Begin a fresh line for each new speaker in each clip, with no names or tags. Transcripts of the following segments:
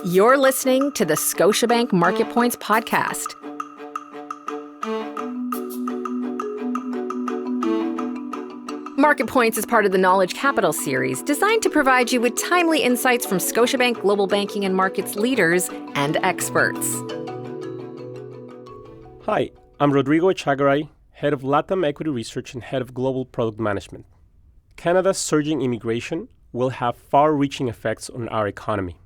You're listening to the Scotiabank Market Points podcast. Market Points is part of the Knowledge Capital series, designed to provide you with timely insights from Scotiabank Global Banking and Markets leaders and experts.
Hi, I'm Rodrigo Echagaray, Head of Latam Equity Research and Head of Global Product Management. Canada's surging immigration will have far-reaching effects on our economy.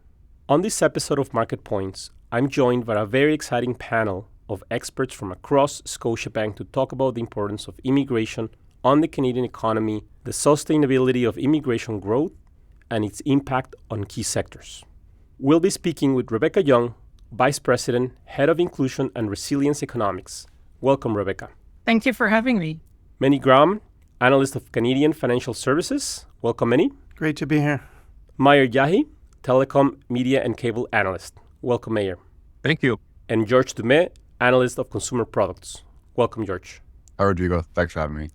On this episode of Market Points, I'm joined by a very exciting panel of experts from across Scotiabank to talk about the importance of immigration on the Canadian economy, the sustainability of immigration growth, and its impact on key sectors. We'll be speaking with Rebekah Young, Vice President, Head of Inclusion and Resilience Economics. Welcome, Rebekah.
Thank you for having me.
Meny Grauman, Analyst of Canadian Financial Services. Welcome, Meny.
Great to be here.
Maher Yaghi, Telecom, Media and Cable Analyst. Welcome, Maher.
Thank you.
And George Doumet, Analyst of Consumer Products. Welcome, George.
Hi, Rodrigo. Thanks for having me.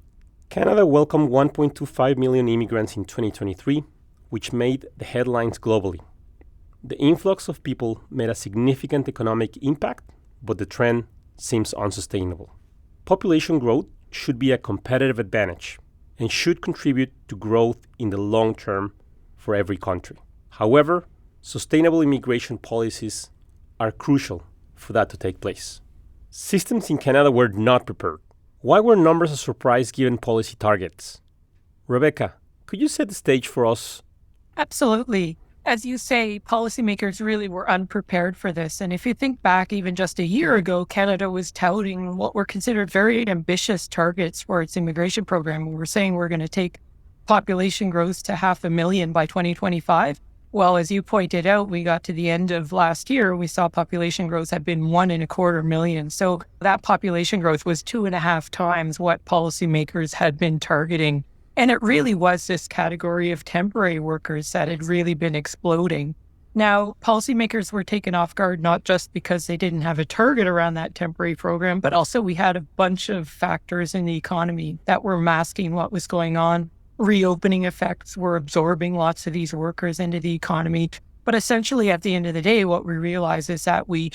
Canada welcomed 1.25 million immigrants in 2023, which made the headlines globally. The influx of people made a significant economic impact, but the trend seems unsustainable. Population growth should be a competitive advantage and should contribute to growth in the long term for every country. However, sustainable immigration policies are crucial for that to take place. Systems in Canada were not prepared. Why were numbers a surprise given policy targets? Rebekah, could you set the stage for us?
Absolutely. As you say, policymakers really were unprepared for this. And if you think back even just a year ago, Canada was touting what were considered very ambitious targets for its immigration program. We were saying we're going to take population growth to 500,000 by 2025. Well, as you pointed out, we got to the end of last year, we saw population growth had been 1.25 million. So that population growth was 2.5 times what policymakers had been targeting. And it really was this category of temporary workers that had really been exploding. Now, policymakers were taken off guard, not just because they didn't have a target around that temporary program, but also we had a bunch of factors in the economy that were masking what was going on. Reopening effects were absorbing lots of these workers into the economy. But essentially, at the end of the day, what we realized is that we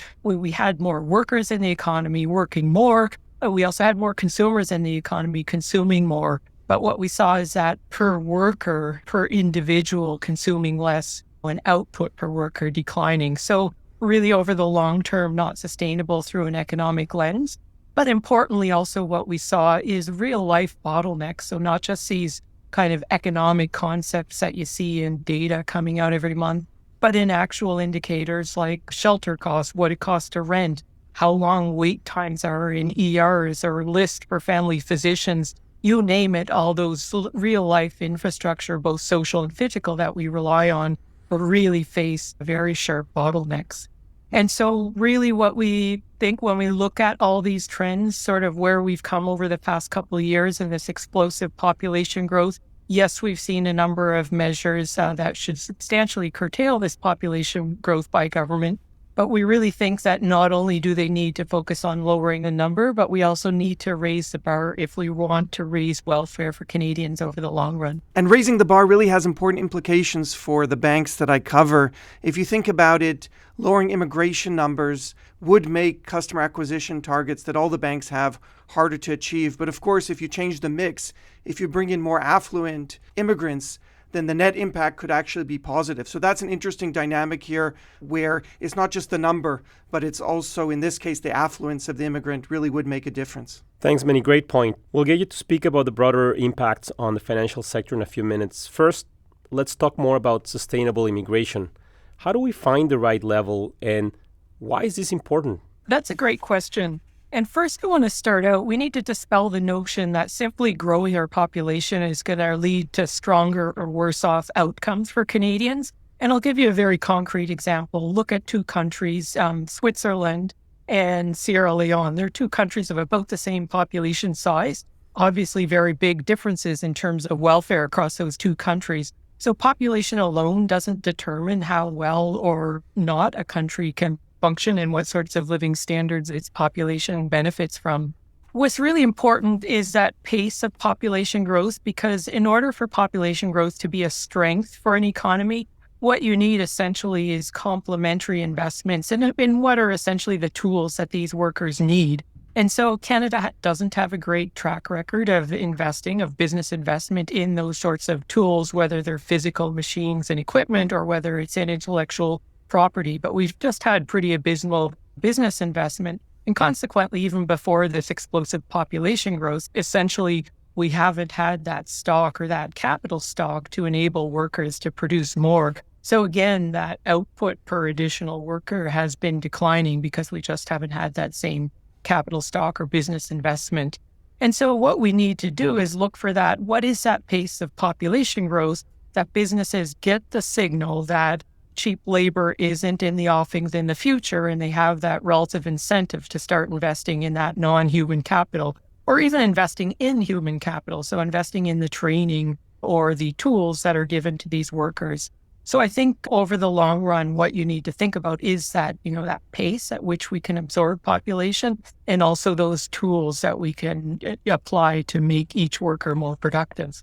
had more workers in the economy working more. We also had more consumers in the economy consuming more. But what we saw is that per worker, per individual consuming less, and output per worker declining. So really over the long term, not sustainable through an economic lens. But importantly, also what we saw is real life bottlenecks. So not just these kind of economic concepts that you see in data coming out every month, but in actual indicators like shelter costs, what it costs to rent, how long wait times are in ERs or list for family physicians. You name it, all those real life infrastructure, both social and physical, that we rely on, really face very sharp bottlenecks. And so really what we think when we look at all these trends, sort of where we've come over the past couple of years in this explosive population growth, yes, we've seen a number of measures that should substantially curtail this population growth by government. But we really think that not only do they need to focus on lowering the number, but we also need to raise the bar if we want to raise welfare for Canadians over the long run.
And raising the bar really has important implications for the banks that I cover. If you think about it, lowering immigration numbers would make customer acquisition targets that all the banks have harder to achieve. But of course, if you change the mix, if you bring in more affluent immigrants, then the net impact could actually be positive. So that's an interesting dynamic here where it's not just the number, but it's also, in this case, the affluence of the immigrant really would make a difference.
Thanks, Meny. Great point. We'll get you to speak about the broader impacts on the financial sector in a few minutes. First, let's talk more about sustainable immigration. How do we find the right level and why is this important?
That's a great question. And first, I want to start out, we need to dispel the notion that simply growing our population is going to lead to stronger or worse off outcomes for Canadians. And I'll give you a very concrete example. Look at two countries, Switzerland and Sierra Leone. They're two countries of about the same population size. Obviously, very big differences in terms of welfare across those two countries. So population alone doesn't determine how well or not a country can function and what sorts of living standards its population benefits from. What's really important is that pace of population growth, because in order for population growth to be a strength for an economy, what you need essentially is complementary investments and what are essentially the tools that these workers need. And so Canada doesn't have a great track record of investing, of business investment in those sorts of tools, whether they're physical machines and equipment or whether it's in intellectual property. But we've just had pretty abysmal business investment. And consequently, even before this explosive population growth, essentially, we haven't had that stock or that capital stock to enable workers to produce more. So again, that output per additional worker has been declining because we just haven't had that same capital stock or business investment. And so what we need to do is look for that. What is that pace of population growth that businesses get the signal that cheap labor isn't in the offings in the future, and they have that relative incentive to start investing in that non-human capital, or even investing in human capital. So investing in the training or the tools that are given to these workers. So I think over the long run, what you need to think about is that, that pace at which we can absorb population, and also those tools that we can apply to make each worker more productive.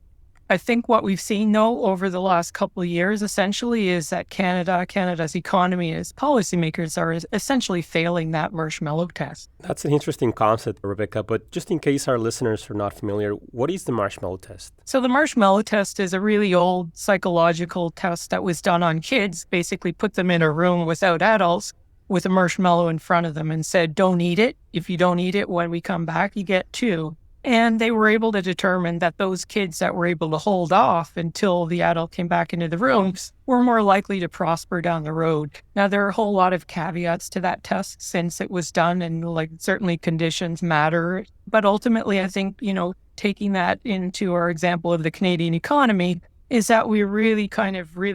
I think what we've seen, though, over the last couple of years, essentially, is that Canada's economy, as policymakers, are essentially failing that marshmallow test.
That's an interesting concept, Rebekah, but just in case our listeners are not familiar, what is the marshmallow test?
So the marshmallow test is a really old psychological test that was done on kids, basically put them in a room without adults with a marshmallow in front of them and said, don't eat it. If you don't eat it, when we come back, you get 2. And they were able to determine that those kids that were able to hold off until the adult came back into the rooms were more likely to prosper down the road. Now, there are a whole lot of caveats to that test since it was done, and certainly conditions matter. But ultimately, I think, taking that into our example of the Canadian economy is that we really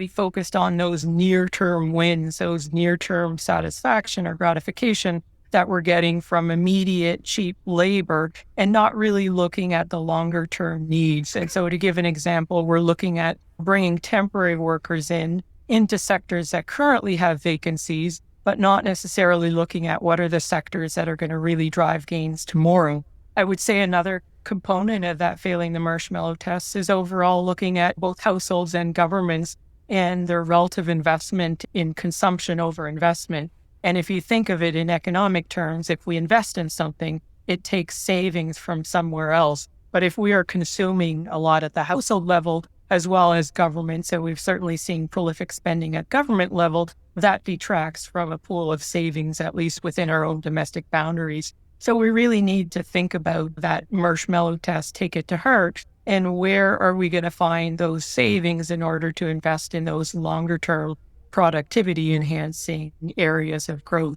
focused on those near-term wins, those near-term satisfaction or gratification that we're getting from immediate cheap labor, and not really looking at the longer term needs. And so to give an example, we're looking at bringing temporary workers into sectors that currently have vacancies, but not necessarily looking at what are the sectors that are going to really drive gains tomorrow. I would say another component of that failing the marshmallow test is overall looking at both households and governments and their relative investment in consumption over investment. And if you think of it in economic terms, if we invest in something, it takes savings from somewhere else. But if we are consuming a lot at the household level, as well as government, so we've certainly seen prolific spending at government level, that detracts from a pool of savings, at least within our own domestic boundaries. So we really need to think about that marshmallow test, take it to heart, and where are we going to find those savings in order to invest in those longer term productivity enhancing areas of growth.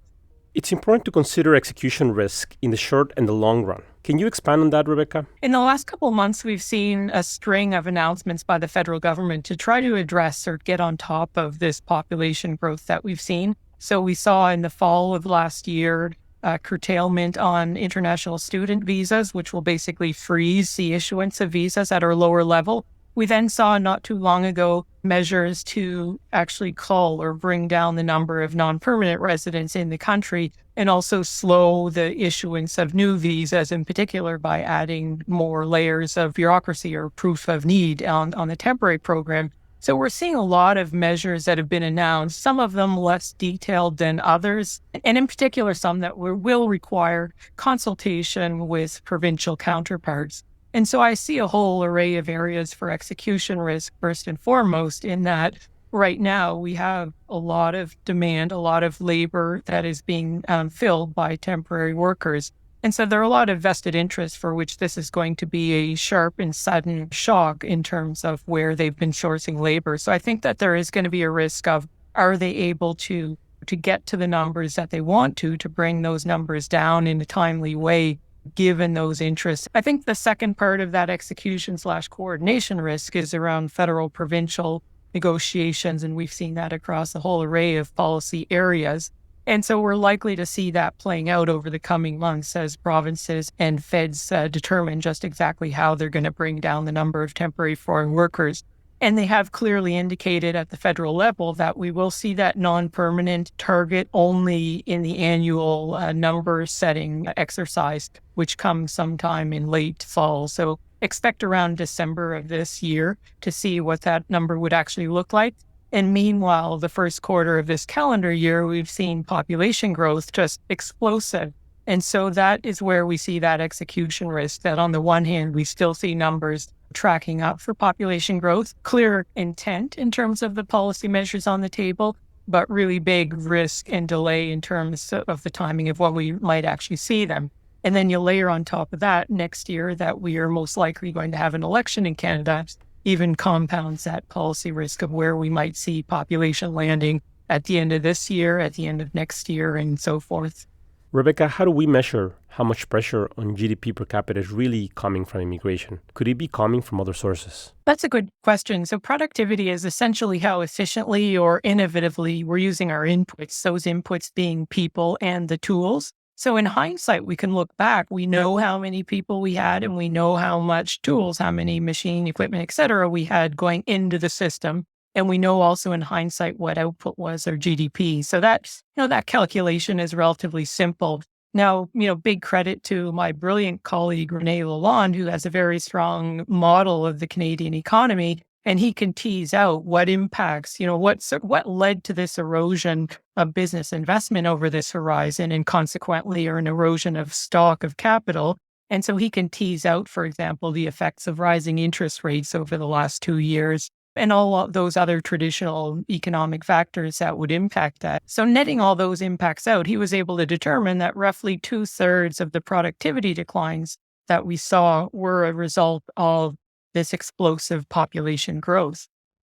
It's important to consider execution risk in the short and the long run. Can you expand on that, Rebekah?
In the last couple of months, we've seen a string of announcements by the federal government to try to address or get on top of this population growth that we've seen. So we saw in the fall of last year, curtailment on international student visas, which will basically freeze the issuance of visas at our lower level. We then saw not too long ago measures to actually cull or bring down the number of non-permanent residents in the country, and also slow the issuance of new visas, in particular by adding more layers of bureaucracy or proof of need on the temporary program. So we're seeing a lot of measures that have been announced, some of them less detailed than others, and in particular some that will require consultation with provincial counterparts. And so I see a whole array of areas for execution risk, first and foremost, in that right now we have a lot of demand, a lot of labor that is being filled by temporary workers. And so there are a lot of vested interests for which this is going to be a sharp and sudden shock in terms of where they've been sourcing labor. So I think that there is going to be a risk of, are they able to get to the numbers that they want to bring those numbers down in a timely way, given those interests. I think the second part of that execution/coordination risk is around federal provincial negotiations, and we've seen that across a whole array of policy areas. And so we're likely to see that playing out over the coming months as provinces and feds determine just exactly how they're going to bring down the number of temporary foreign workers. And they have clearly indicated at the federal level that we will see that non-permanent target only in the annual number setting exercise, which comes sometime in late fall. So expect around December of this year to see what that number would actually look like. And meanwhile, the first quarter of this calendar year, we've seen population growth just explosive. And so that is where we see that execution risk, that on the one hand, we still see numbers tracking up for population growth, clear intent in terms of the policy measures on the table, but really big risk and delay in terms of the timing of when we might actually see them. And then you layer on top of that next year that we are most likely going to have an election in Canada, even compounds that policy risk of where we might see population landing at the end of this year, at the end of next year, and so forth.
Rebekah, how do we measure how much pressure on GDP per capita is really coming from immigration? Could it be coming from other sources?
That's a good question. So productivity is essentially how efficiently or innovatively we're using our inputs, those inputs being people and the tools. So in hindsight, we can look back. We know how many people we had, and we know how much tools, how many machine equipment, et cetera, we had going into the system. And we know also in hindsight what output was, or GDP. So that calculation is relatively simple. Now, big credit to my brilliant colleague, René Lalonde, who has a very strong model of the Canadian economy. And he can tease out what impacts, what led to this erosion of business investment over this horizon, and consequently, or an erosion of stock of capital. And so he can tease out, for example, the effects of rising interest rates over the last 2 years, and all of those other traditional economic factors that would impact that. So netting all those impacts out, he was able to determine that roughly 2/3 of the productivity declines that we saw were a result of this explosive population growth.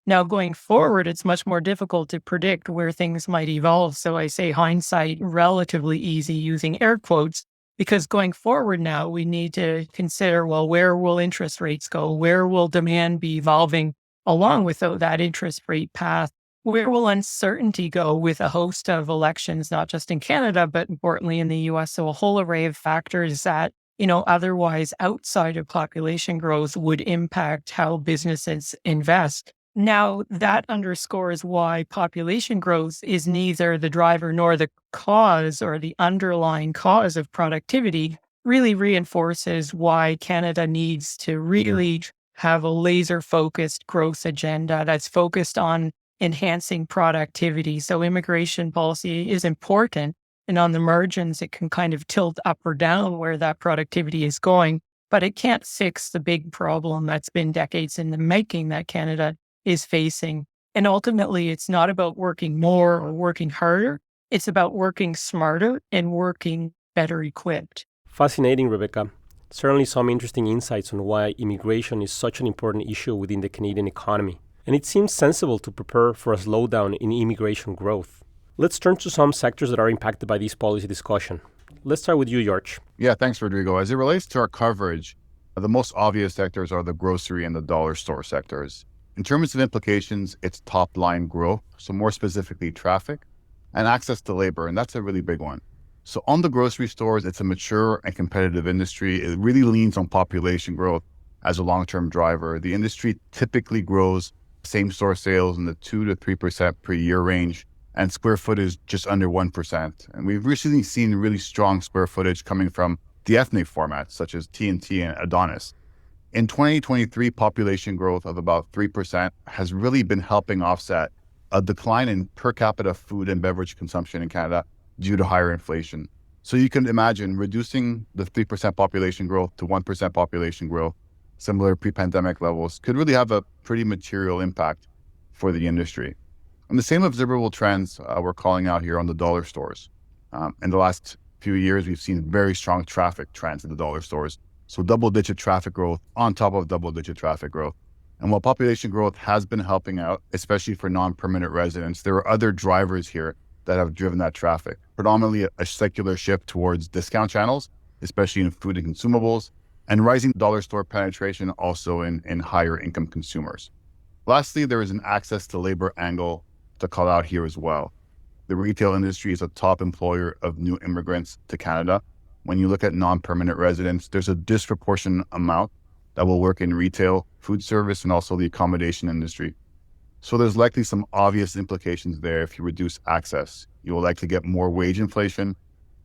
Now, going forward, it's much more difficult to predict where things might evolve. So I say hindsight relatively easy using air quotes, because going forward now, we need to consider, well, where will interest rates go? Where will demand be evolving along with that interest rate path? Where will uncertainty go with a host of elections, not just in Canada, but importantly in the US? So a whole array of factors that, otherwise outside of population growth would impact how businesses invest. Now, that underscores why population growth is neither the driver nor the cause, or the underlying cause of productivity. Really reinforces why Canada needs to really have a laser-focused growth agenda that's focused on enhancing productivity. So immigration policy is important, and on the margins, it can kind of tilt up or down where that productivity is going, but it can't fix the big problem that's been decades in the making that Canada is facing. And ultimately, it's not about working more or working harder. It's about working smarter and working better equipped.
Fascinating, Rebekah. Certainly some interesting insights on why immigration is such an important issue within the Canadian economy. And it seems sensible to prepare for a slowdown in immigration growth. Let's turn to some sectors that are impacted by this policy discussion. Let's start with you, George.
Yeah, thanks, Rodrigo. As it relates to our coverage, the most obvious sectors are the grocery and the dollar store sectors. In terms of implications, it's top-line growth, so more specifically traffic, and access to labor, and that's a really big one. So on the grocery stores, it's a mature and competitive industry. It really leans on population growth as a long-term driver. The industry typically grows same-store sales in the 2 to 3% per year range, and square footage just under 1%. And we've recently seen really strong square footage coming from the ethnic formats, such as T&T and Adonis. In 2023, population growth of about 3% has really been helping offset a decline in per capita food and beverage consumption in Canada due to higher inflation. So you can imagine reducing the 3% population growth to 1% population growth, similar pre-pandemic levels, could really have a pretty material impact for the industry. And the same observable trends we're calling out here on the dollar stores. In the last few years, we've seen very strong traffic trends in the dollar stores. So double-digit traffic growth on top of double-digit traffic growth. And while population growth has been helping out, especially for non-permanent residents, there are other drivers here that have driven that traffic, predominantly a secular shift towards discount channels, especially in food and consumables, and rising dollar store penetration also in higher income consumers. Lastly, there is an access to labor angle to call out here as well. The retail industry is a top employer of new immigrants to Canada. When you look at non-permanent residents, there's a disproportionate amount that will work in retail, food service, and also the accommodation industry. So there's likely some obvious implications there. If you reduce access, you will likely get more wage inflation.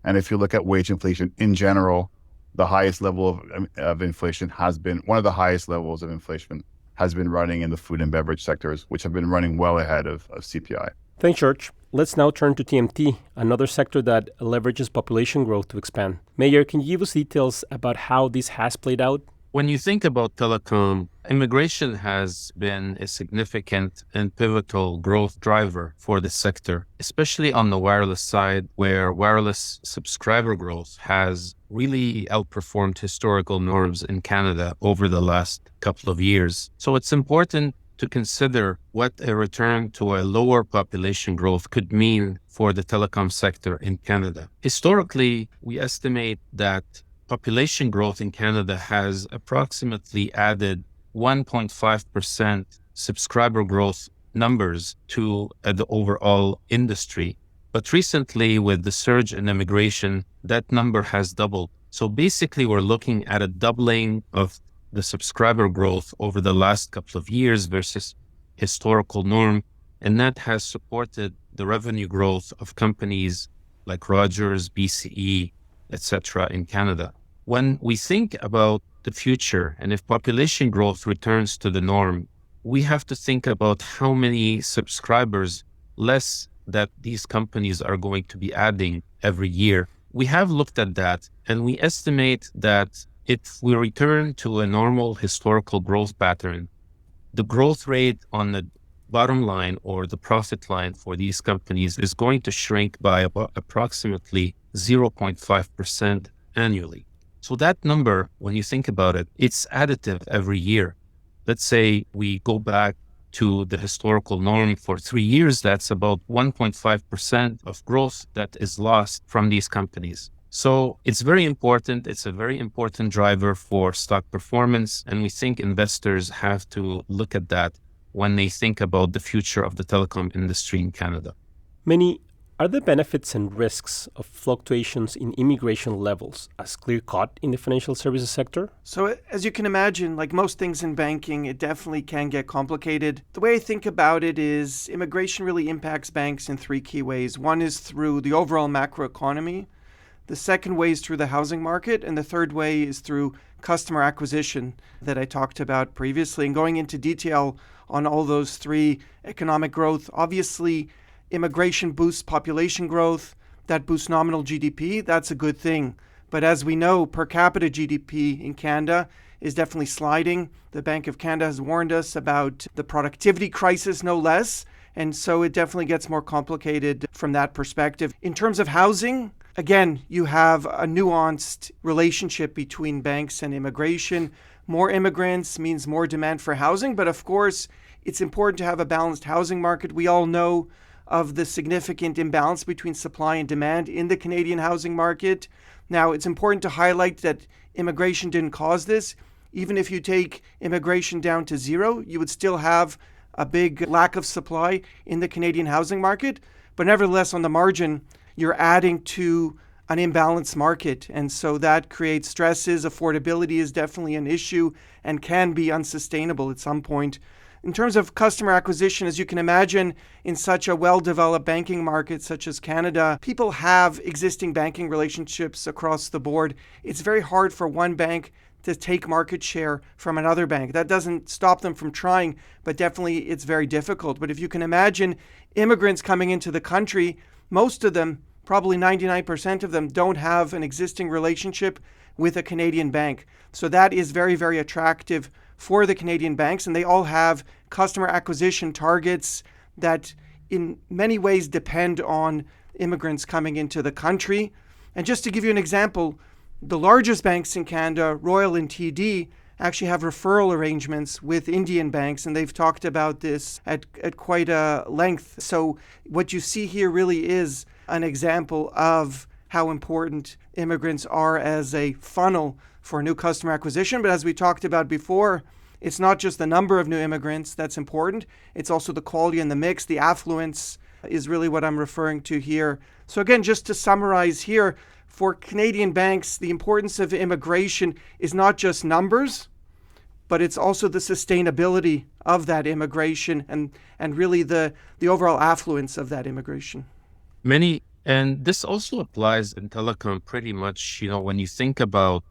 And if you look at wage inflation in general, the highest level of inflation has been, one of the highest levels of inflation has been running in the food and beverage sectors, which have been running well ahead of CPI.
Thanks, George. Let's now turn to TMT, another sector that leverages population growth to expand. Maher, can you give us details about how this has played out?
When you think about telecom, immigration has been a significant and pivotal growth driver for the sector, especially on the wireless side, where wireless subscriber growth has really outperformed historical norms in Canada over the last couple of years. So it's important to consider what a return to a lower population growth could mean for the telecom sector in Canada. Historically, we estimate that population growth in Canada has approximately added 1.5% subscriber growth numbers to the overall industry. But recently, with the surge in immigration, that number has doubled. So basically, we're looking at a doubling of the subscriber growth over the last couple of years versus historical norm. And that has supported the revenue growth of companies like Rogers, BCE, etc. in Canada. When we think about the future and if population growth returns to the norm, we have to think about how many subscribers less that these companies are going to be adding every year. We have looked at that and we estimate that if we return to a normal historical growth pattern, the growth rate on the bottom line or the profit line for these companies is going to shrink by about approximately 0.5% annually. So that number, when you think about it, it's additive every year. Let's say we go back to the historical norm for 3 years, that's about 1.5% of growth that is lost from these companies. So it's very important. It's a very important driver for stock performance. And we think investors have to look at that when they think about the future of the telecom industry in Canada.
Many are the benefits and risks of fluctuations in immigration levels as clear-cut in the financial services sector?
So as you can imagine, like most things in banking, it definitely can get complicated. The way I think about it is immigration really impacts banks in 3 key ways. One is through the overall macroeconomy. The second way is through the housing market. And the third way is through customer acquisition that I talked about previously. And going into detail on all those 3, economic growth, obviously, immigration boosts population growth, that boosts nominal GDP, that's a good thing. But as we know, per capita GDP in Canada is definitely sliding. The Bank of Canada has warned us about the productivity crisis, no less. And so it definitely gets more complicated from that perspective. In terms of housing, again, you have a nuanced relationship between banks and immigration. More immigrants means more demand for housing. But of course, it's important to have a balanced housing market. We all know of the significant imbalance between supply and demand in the Canadian housing market. Now, it's important to highlight that immigration didn't cause this. Even if you take immigration down to 0, you would still have a big lack of supply in the Canadian housing market. But nevertheless, on the margin, you're adding to an imbalanced market. And so that creates stresses. Affordability is definitely an issue and can be unsustainable at some point. In terms of customer acquisition, as you can imagine, in such a well-developed banking market such as Canada, people have existing banking relationships across the board. It's very hard for one bank to take market share from another bank. That doesn't stop them from trying, but definitely it's very difficult. But if you can imagine immigrants coming into the country, most of them, probably 99% of them, don't have an existing relationship with a Canadian bank. So that is very, very attractive for the Canadian banks, and they all have customer acquisition targets that in many ways depend on immigrants coming into the country. And just to give you an example, the largest banks in Canada, Royal and TD, actually have referral arrangements with Indian banks, and they've talked about this at quite a length. So what you see here really is an example of how important immigrants are as a funnel for new customer acquisition. But as we talked about before, it's not just the number of new immigrants that's important. It's also the quality and the mix. The affluence is really what I'm referring to here. So again, just to summarize here, for Canadian banks, the importance of immigration is not just numbers, but it's also the sustainability of that immigration and really the overall affluence of that immigration.
And this also applies in telecom pretty much, when you think about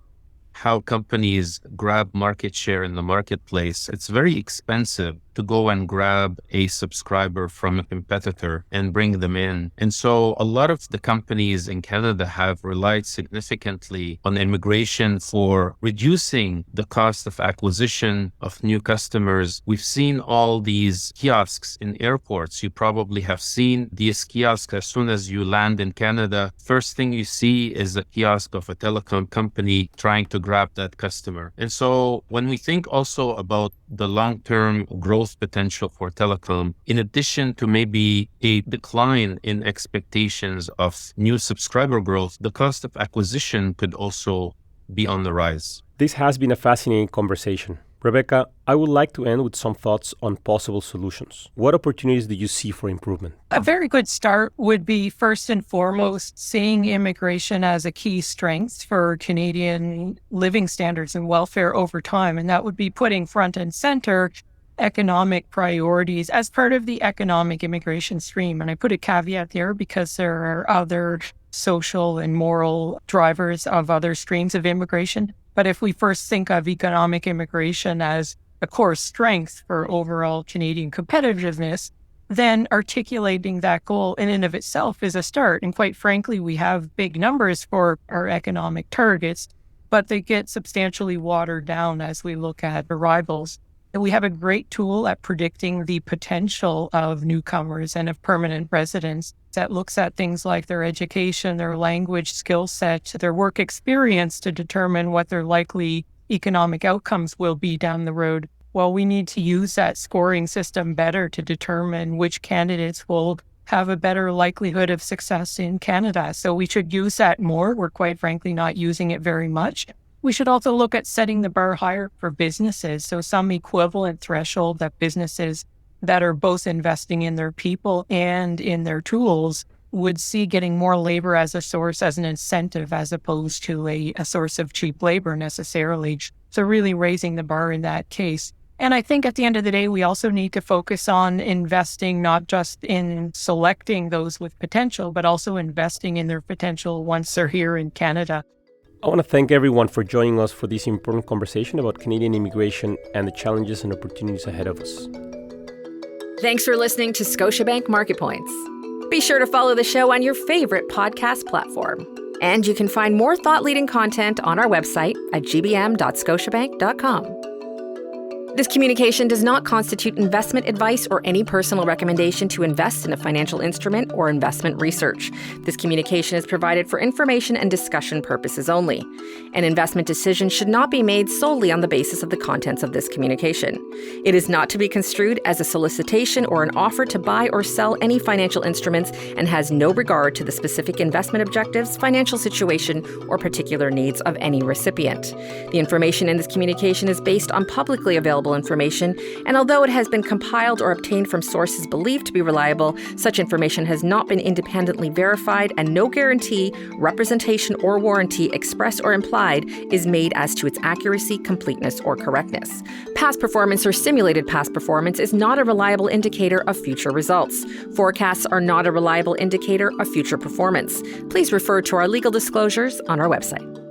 how companies grab market share in the marketplace, it's very expensive to go and grab a subscriber from a competitor and bring them in. And so a lot of the companies in Canada have relied significantly on immigration for reducing the cost of acquisition of new customers. We've seen all these kiosks in airports. You probably have seen these kiosks as soon as you land in Canada. First thing you see is a kiosk of a telecom company trying to grab that customer. And so when we think also about the long-term growth potential for telecom, in addition to maybe a decline in expectations of new subscriber growth, the cost of acquisition could also be on the rise.
This has been a fascinating conversation. Rebekah, I would like to end with some thoughts on possible solutions. What opportunities do you see for improvement?
A very good start would be, first and foremost, seeing immigration as a key strength for Canadian living standards and welfare over time. And that would be putting front and center economic priorities as part of the economic immigration stream. And I put a caveat there because there are other social and moral drivers of other streams of immigration. But if we first think of economic immigration as a core strength for overall Canadian competitiveness, then articulating that goal in and of itself is a start. And quite frankly, we have big numbers for our economic targets, but they get substantially watered down as we look at arrivals. And we have a great tool at predicting the potential of newcomers and of permanent residents that looks at things like their education, their language skill set, their work experience to determine what their likely economic outcomes will be down the road. Well, we need to use that scoring system better to determine which candidates will have a better likelihood of success in Canada. So we should use that more. We're quite frankly not using it very much. We should also look at setting the bar higher for businesses. So some equivalent threshold that businesses that are both investing in their people and in their tools would see getting more labor as a source, as an incentive, as opposed to a source of cheap labor necessarily. So really raising the bar in that case. And I think at the end of the day, we also need to focus on investing not just in selecting those with potential, but also investing in their potential once they're here in Canada.
I want to thank everyone for joining us for this important conversation about Canadian immigration and the challenges and opportunities ahead of us.
Thanks for listening to Scotiabank Market Points. Be sure to follow the show on your favorite podcast platform. And you can find more thought-leading content on our website at gbm.scotiabank.com. This communication does not constitute investment advice or any personal recommendation to invest in a financial instrument or investment research. This communication is provided for information and discussion purposes only. An investment decision should not be made solely on the basis of the contents of this communication. It is not to be construed as a solicitation or an offer to buy or sell any financial instruments and has no regard to the specific investment objectives, financial situation, or particular needs of any recipient. The information in this communication is based on publicly available information, and although it has been compiled or obtained from sources believed to be reliable, such information has not been independently verified, and no guarantee, representation, or warranty, express or implied, is made as to its accuracy, completeness, or correctness. Past performance or simulated past performance is not a reliable indicator of future results. Forecasts are not a reliable indicator of future performance. Please refer to our legal disclosures on our website.